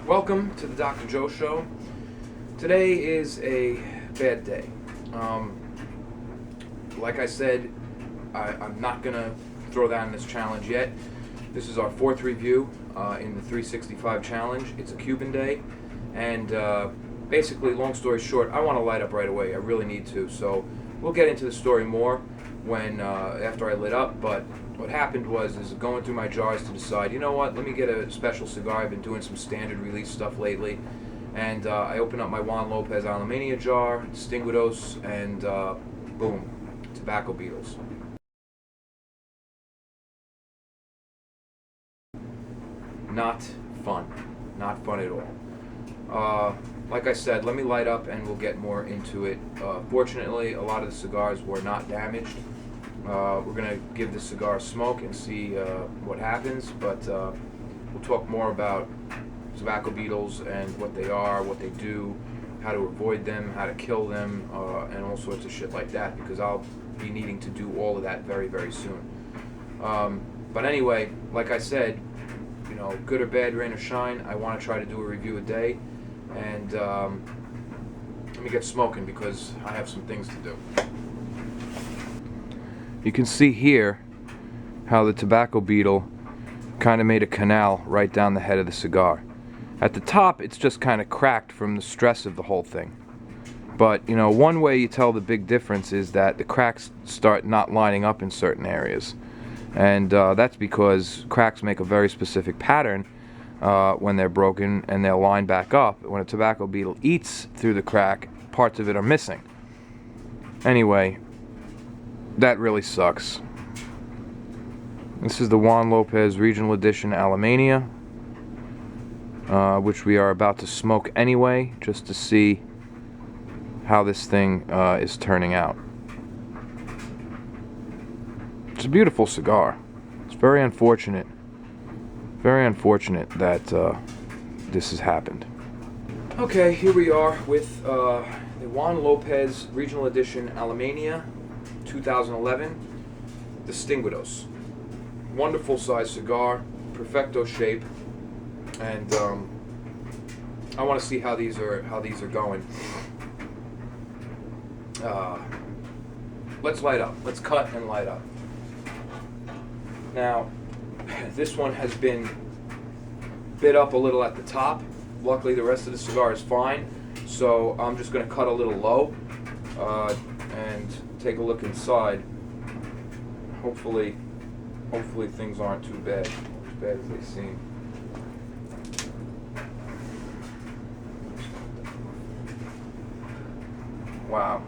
Welcome to the Dr. Joe Show. Today is a bad day. Like I said, I'm not going to throw down this challenge yet. This is our fourth review in the 365 challenge. It's a Cuban day, and basically, long story short, I want to light up right away. I really need to. So we'll get into the story more when after I lit up, but what happened was going through my jars to decide, you know what, let me get a special cigar. I've been doing some standard release stuff lately, and I opened up my Juan Lopez Alemania jar, Distinguidos, and boom, tobacco beetles. Not fun. Not fun at all. Like I said, let me light up and we'll get more into it. Fortunately, a lot of the cigars were not damaged. We're going to give this cigar a smoke and see what happens, but we'll talk more about tobacco beetles and what they are, what they do, how to avoid them, how to kill them, and all sorts of shit like that, because I'll be needing to do all of that very, very soon. But anyway, like I said, you know, good or bad, rain or shine, I want to try to do a review a day, and let me get smoking because I have some things to do. You can see here how the tobacco beetle kind of made a canal right down the head of the cigar. At the top, it's just kind of cracked from the stress of the whole thing. But, you know, one way you tell the big difference is that the cracks start not lining up in certain areas. And that's because cracks make a very specific pattern when they're broken, and they'll line back up. When a tobacco beetle eats through the crack, parts of it are missing. Anyway, that really sucks. This is the Juan Lopez Regional Edition Alemania, which we are about to smoke anyway, just to see how this thing is turning out. It's a beautiful cigar. It's very unfortunate that this has happened. Okay, here we are with the Juan Lopez Regional Edition Alemania 2011 Distinguidos. Wonderful size cigar, perfecto shape, and I want to see how these are going. Let's light up. Let's cut and light up. Now, this one has been bit up a little at the top. Luckily, the rest of the cigar is fine, so I'm just going to cut a little low and take a look inside. Hopefully things aren't too bad as they seem. Wow.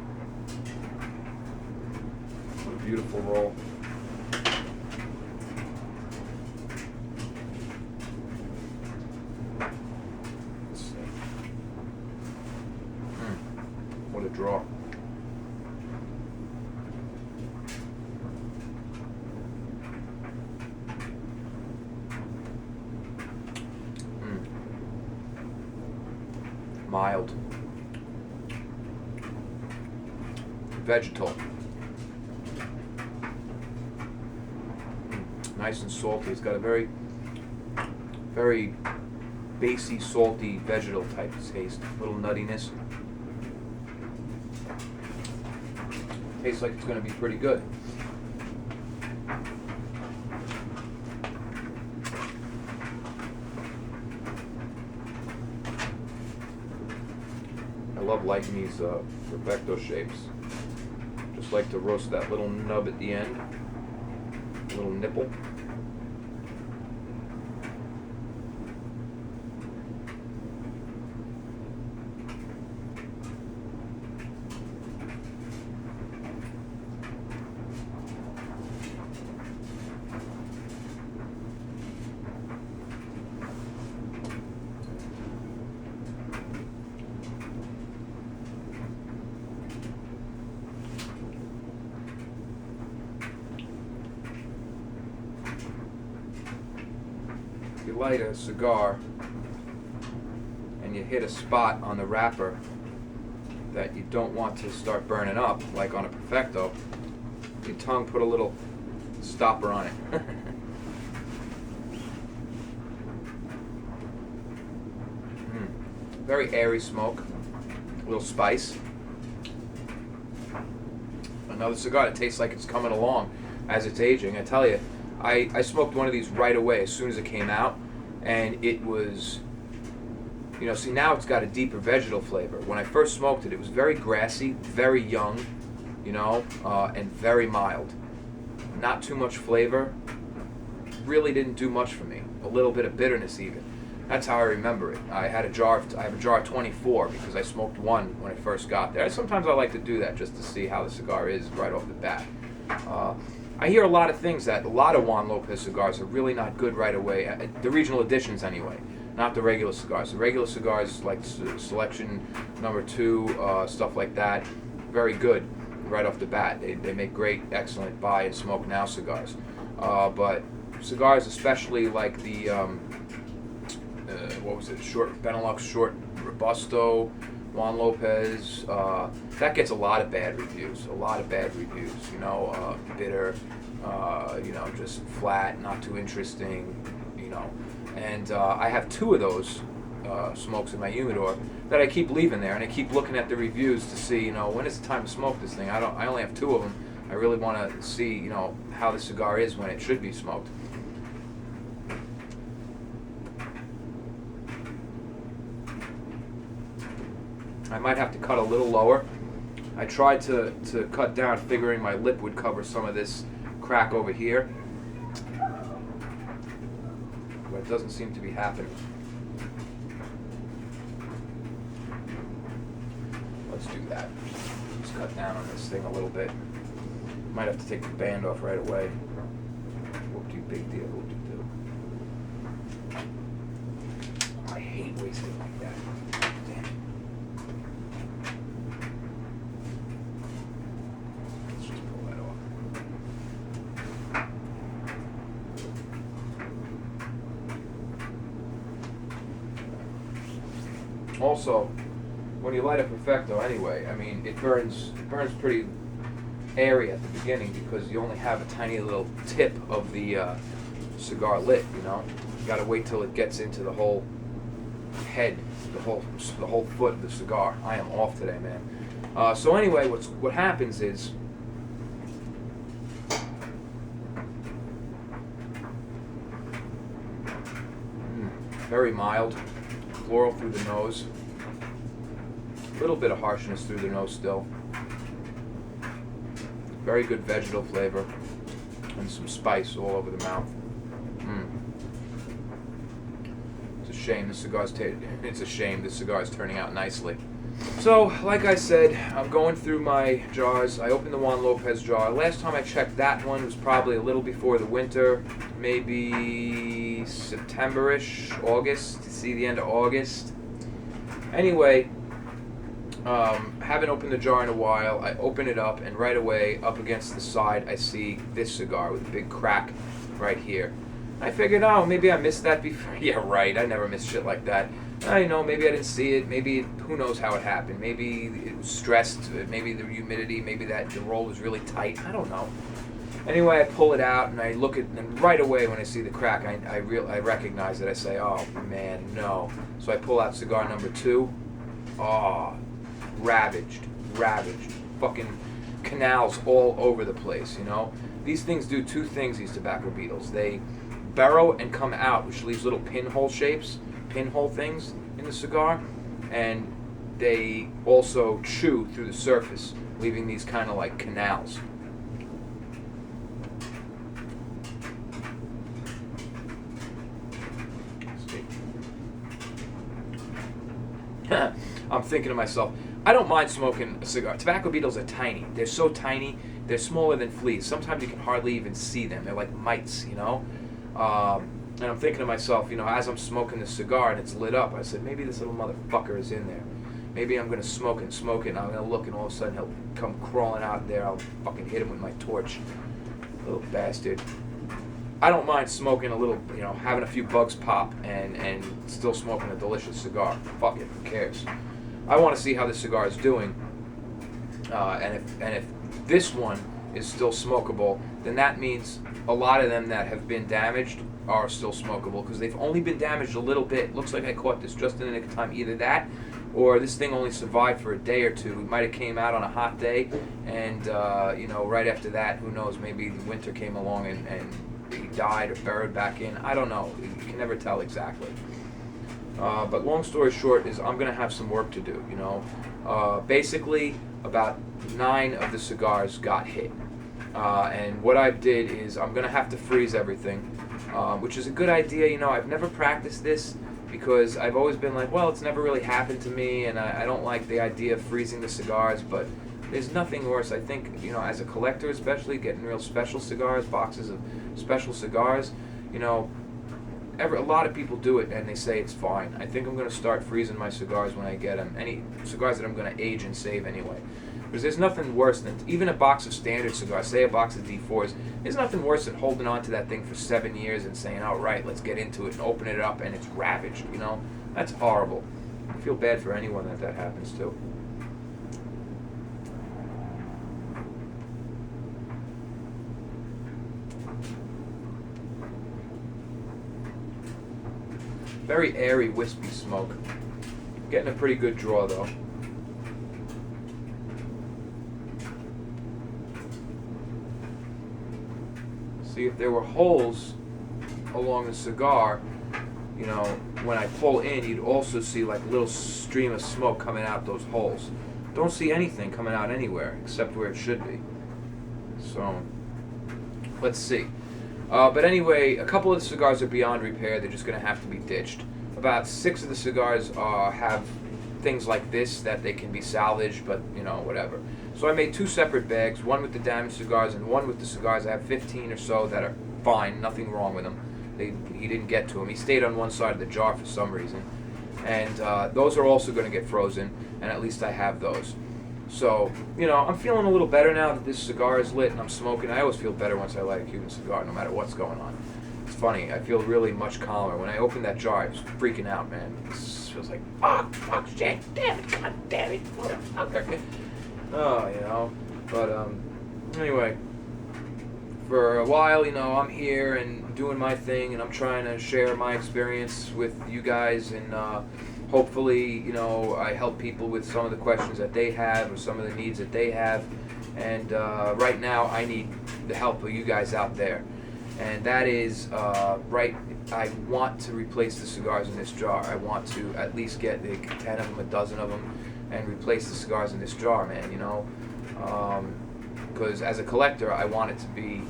What a beautiful roll. Let's see. What a draw. Mild. Vegetal. Nice and salty. It's got a very, very bassy, salty, vegetal type taste. A little nuttiness. Tastes like it's going to be pretty good. I love lighting these perfecto shapes. Just like to roast that little nub at the end, little nipple. You light a cigar and you hit a spot on the wrapper that you don't want to start burning up, like on a perfecto, your tongue put a little stopper on it. very airy smoke, a little spice. Another cigar that tastes like it's coming along as it's aging. I tell you, I smoked one of these right away as soon as it came out, and it was, you know, see now it's got a deeper vegetal flavor. When I first smoked it, it was very grassy, very young, you know, and very mild. Not too much flavor. Really didn't do much for me. A little bit of bitterness even. That's how I remember it. I have a jar of 24 because I smoked one when I first got there. Sometimes I like to do that just to see how the cigar is right off the bat. I hear a lot of things that a lot of Juan Lopez cigars are really not good right away. The regional editions anyway, not the regular cigars. The regular cigars like Selection number 2, stuff like that, very good right off the bat. They make great, excellent buy and smoke now cigars. But cigars, especially like the what was it? Benelux Short Robusto, Juan Lopez. That gets a lot of bad reviews. You know, bitter. You know, just flat, not too interesting. You know, and I have 2 of those smokes in my humidor that I keep leaving there, and I keep looking at the reviews to see, you know, when is the time to smoke this thing. I only have 2 of them. I really want to see, you know, how the cigar is when it should be smoked. I might have to cut a little lower. I tried to cut down, figuring my lip would cover some of this crack over here, but it doesn't seem to be happening. Let's do that. Just cut down on this thing a little bit. Might have to take the band off right away. Whoop-de, big deal, whoop-de-doo. I hate wasting like that. Damn it. Let's just pull that off. Also, when you light a perfecto anyway, I mean, it burns pretty airy at the beginning because you only have a tiny little tip of the cigar lit, you know. You gotta wait till it gets into the whole head, the whole foot of the cigar. I am off today, man. So anyway, what happens is very mild, floral through the nose, a little bit of harshness through the nose still. Very good vegetal flavor and some spice all over the mouth. It's a shame the cigar's turning out nicely. So, like I said, I'm going through my jars. I opened the Juan Lopez jar. Last time I checked that one was probably a little before the winter, maybe September-ish, August, to see the end of August. Anyway, haven't opened the jar in a while. I open it up, and right away, up against the side, I see this cigar with a big crack right here. I figured, oh, maybe I missed that before. Yeah, right, I never miss shit like that. I know, maybe I didn't see it. Maybe, who knows how it happened. Maybe it was stressed. Maybe the humidity. Maybe that the roll was really tight. I don't know. Anyway, I pull it out, and I look at it, and right away when I see the crack, I recognize it. I say, oh, man, no. So I pull out cigar number 2. Oh, ravaged, fucking canals all over the place, you know. These things do 2 things, these tobacco beetles. They burrow and come out, which leaves little pinhole things in the cigar, and they also chew through the surface, leaving these kind of like canals. I'm thinking to myself, I don't mind smoking a cigar. Tobacco beetles are tiny. They're so tiny, they're smaller than fleas. Sometimes you can hardly even see them. They're like mites, you know? And I'm thinking to myself, you know, as I'm smoking the cigar and it's lit up, I said, maybe this little motherfucker is in there. Maybe I'm going to smoke it, and I'm going to look, and all of a sudden he'll come crawling out there. I'll fucking hit him with my torch. Little bastard. I don't mind smoking a little, you know, having a few bugs pop and still smoking a delicious cigar. Fuck it, who cares? I want to see how this cigar is doing, and if this one is still smokable, then that means a lot of them that have been damaged are still smokable because they've only been damaged a little bit. Looks like I caught this just in the nick of time. Either that, or this thing only survived for a day or two. It might have came out on a hot day, and right after that, who knows? Maybe winter came along and he died or buried back in. I don't know. You can never tell exactly. But long story short is I'm going to have some work to do, Basically, about 9 of the cigars got hit. And what I did is I'm going to have to freeze everything, which is a good idea. I've never practiced this because I've always been like, well, it's never really happened to me, and I don't like the idea of freezing the cigars, but there's nothing worse. I think, as a collector especially, getting real special cigars, boxes of special cigars, a lot of people do it and they say it's fine. I think I'm going to start freezing my cigars when I get them. Any cigars that I'm going to age and save anyway. Because there's nothing worse than, even a box of standard cigars, say a box of D4s, there's nothing worse than holding on to that thing for 7 years and saying, all right, let's get into it, and open it up and it's ravaged, That's horrible. I feel bad for anyone that happens to. Very airy, wispy smoke. Getting a pretty good draw, though. See, if there were holes along the cigar, when I pull in, you'd also see like a little stream of smoke coming out those holes. Don't see anything coming out anywhere except where it should be. So, let's see. But anyway, a couple of the cigars are beyond repair. They're just going to have to be ditched. About 6 of the cigars have things like this that they can be salvaged, but, whatever. So I made 2 separate bags, one with the damaged cigars and one with the cigars. I have 15 or so that are fine, nothing wrong with them. He didn't get to them. He stayed on one side of the jar for some reason. And those are also going to get frozen, and at least I have those. So, I'm feeling a little better now that this cigar is lit and I'm smoking. I always feel better once I light a Cuban cigar, no matter what's going on. It's funny, I feel really much calmer. When I opened that jar, I was freaking out, man. It feels like, fuck, shit, damn it, god damn it, motherfucker. Oh, but, anyway, for a while, I'm here and doing my thing, and I'm trying to share my experience with you guys, and, hopefully, I help people with some of the questions that they have or some of the needs that they have. And right now, I need the help of you guys out there. And that is, I want to replace the cigars in this jar. I want to at least get 10 of them, a dozen of them, and replace the cigars in this jar, man, because as a collector, I want it to be,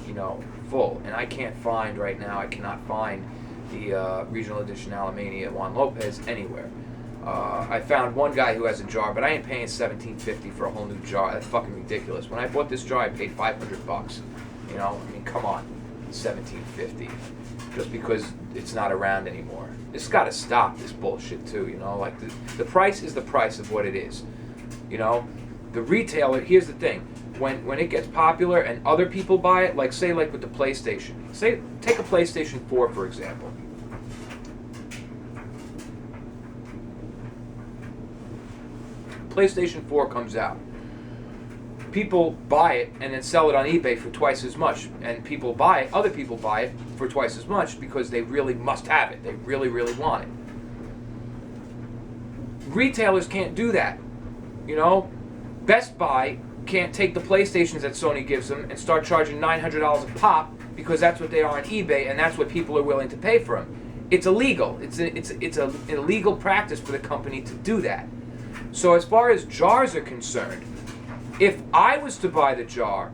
full. And I can't find right now, I cannot find the Regional Edition Alemania Juan Lopez anywhere. I found one guy who has a jar, but I ain't paying $17.50 for a whole new jar. That's fucking ridiculous. When I bought this jar, I paid $500. Come on, $17.50, just because it's not around anymore. It's got to stop, this bullshit too. Like the price is the price of what it is. The retailer. Here's the thing: when it gets popular and other people buy it, like with the PlayStation. Take a PlayStation 4 for example. PlayStation 4 comes out. People buy it and then sell it on eBay for twice as much. And other people buy it for twice as much because they really must have it. They really, really want it. Retailers can't do that. Best Buy can't take the PlayStations that Sony gives them and start charging $900 a pop because that's what they are on eBay and that's what people are willing to pay for them. It's illegal. It's an illegal practice for the company to do that. So as far as jars are concerned, if I was to buy the jar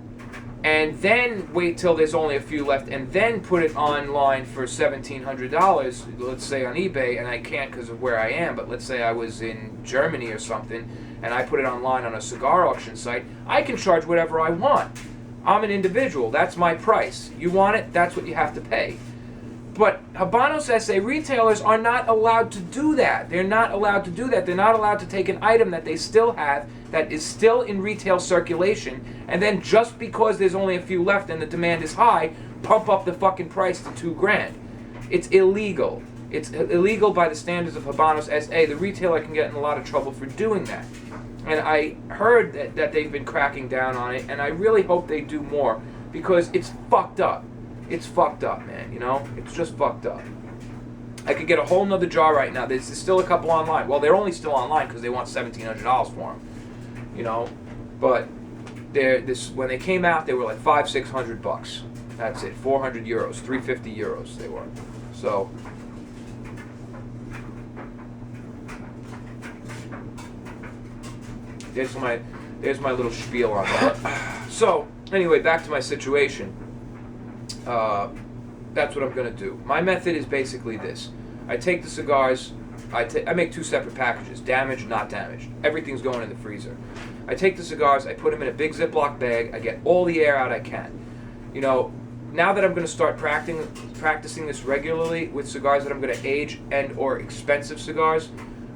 and then wait till there's only a few left and then put it online for $1,700, let's say on eBay, and I can't because of where I am, but let's say I was in Germany or something and I put it online on a cigar auction site, I can charge whatever I want. I'm an individual. That's my price. You want it, that's what you have to pay. But Habanos SA retailers are not allowed to do that. They're not allowed to do that. They're not allowed to take an item that they still have, that is still in retail circulation, and then just because there's only a few left and the demand is high, pump up the fucking price to $2,000. It's illegal. It's illegal by the standards of Habanos SA. The retailer can get in a lot of trouble for doing that. And I heard that they've been cracking down on it, and I really hope they do more, because it's fucked up. it's fucked up, man, you know? It's just fucked up. I could get a whole nother jar right now. There's still a couple online. Well, they're only still online because they want $1,700 for them, you know? But when they came out, they were like $500-600. That's it. 400 euros, 350 euros they were. So there's my little spiel on that. So anyway, back to my situation. That's what I'm gonna do. My method is basically this: I take the cigars. I make 2 separate packages: damaged, not damaged. Everything's going in the freezer. I take the cigars. I put them in a big Ziploc bag. I get all the air out I can. You know, now that I'm going to start practicing this regularly with cigars that I'm going to age and/or expensive cigars,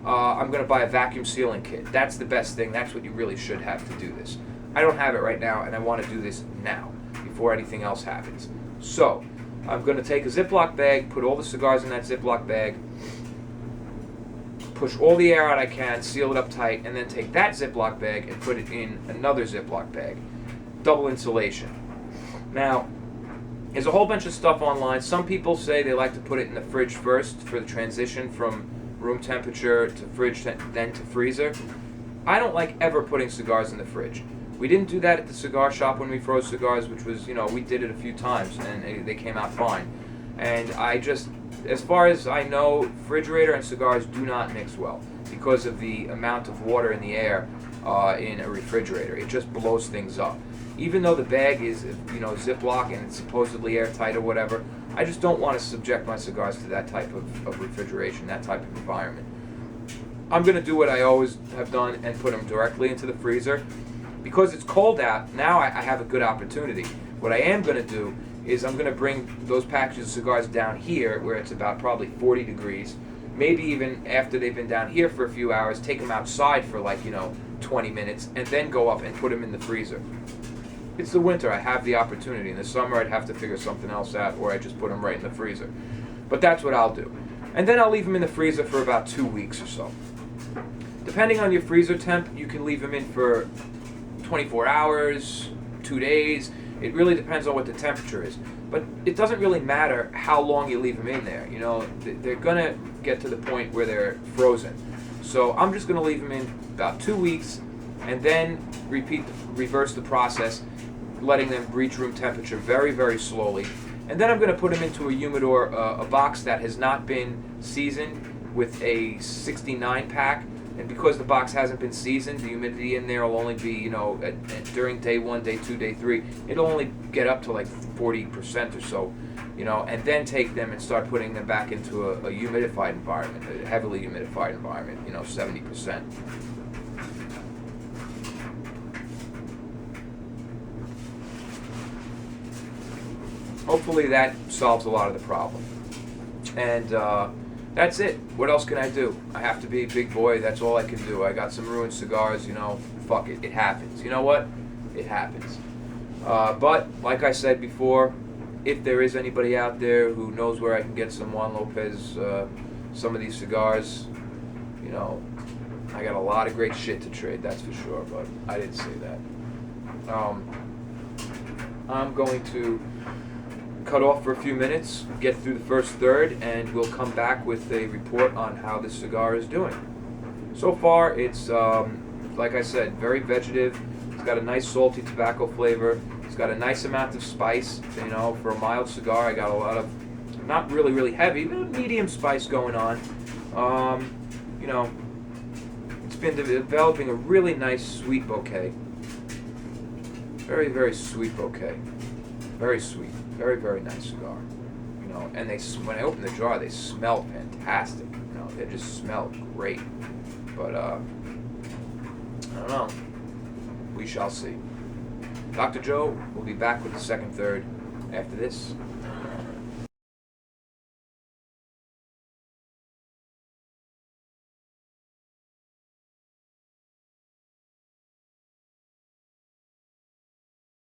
I'm going to buy a vacuum sealing kit. That's the best thing. That's what you really should have to do this. I don't have it right now, and I want to do this now before anything else happens. So I'm going to take a Ziploc bag, put all the cigars in that Ziploc bag, push all the air out I can, seal it up tight, and then take that Ziploc bag and put it in another Ziploc bag. Double insulation. Now, there's a whole bunch of stuff online. Some people say they like to put it in the fridge first for the transition from room temperature to fridge, then to freezer. I don't like ever putting cigars in the fridge. We didn't do that at the cigar shop when we froze cigars, which was, you know, we did it a few times, and they came out fine. And I just, as far as I know, refrigerator and cigars do not mix well because of the amount of water in the air in a refrigerator. It just blows things up. Even though the bag is, you know, Ziploc and it's supposedly airtight or whatever, I just don't want to subject my cigars to that type of refrigeration, that type of environment. I'm going to do what I always have done and put them directly into the freezer. Because it's cold out, now I have a good opportunity. What I am going to do is I'm going to bring those packages of cigars down here where it's about probably 40 degrees. Maybe even after they've been down here for a few hours, take them outside for like, you know, 20 minutes and then go up and put them in the freezer. It's the winter, I have the opportunity. In the summer, I'd have to figure something else out, or I just put them right in the freezer. But that's what I'll do. And then I'll leave them in the freezer for about 2 weeks or so. Depending on your freezer temp, you can leave them in for 24 hours, 2 days. It really depends on what the temperature is. But it doesn't really matter how long you leave them in there. You know, they're gonna get to the point where they're frozen. So I'm just gonna leave them in about 2 weeks, and then reverse the process, letting them reach room temperature very, very slowly. And then I'm going to put them into a humidor, a box that has not been seasoned with a 69 pack. And because the box hasn't been seasoned, the humidity in there will only be, you know, during day 1, day 2, day 3, it'll only get up to like 40% or so, you know, and then take them and start putting them back into a humidified environment, a heavily humidified environment, you know, 70%. Hopefully that solves a lot of the problem. And that's it. What else can I do? I have to be a big boy. That's all I can do. I got some ruined cigars, you know. Fuck it. It happens. You know what? It happens. But, like I said before, if there is anybody out there who knows where I can get some Juan Lopez, some of these cigars, you know, I got a lot of great shit to trade, that's for sure. But I didn't say that. I'm going to cut off for a few minutes, get through the first third, and we'll come back with a report on how this cigar is doing. So far, it's, like I said, very vegetative. It's got a nice salty tobacco flavor. It's got a nice amount of spice. You know, for a mild cigar, I got a lot of, not really, really heavy, but medium spice going on. You know, it's been developing a really nice sweet bouquet. Very, very sweet bouquet. Very sweet. Very, very nice cigar, you know. And when I open the jar, they smell fantastic. You know, they just smell great. But I don't know. We shall see. Dr. Joe will be back with the second third after this.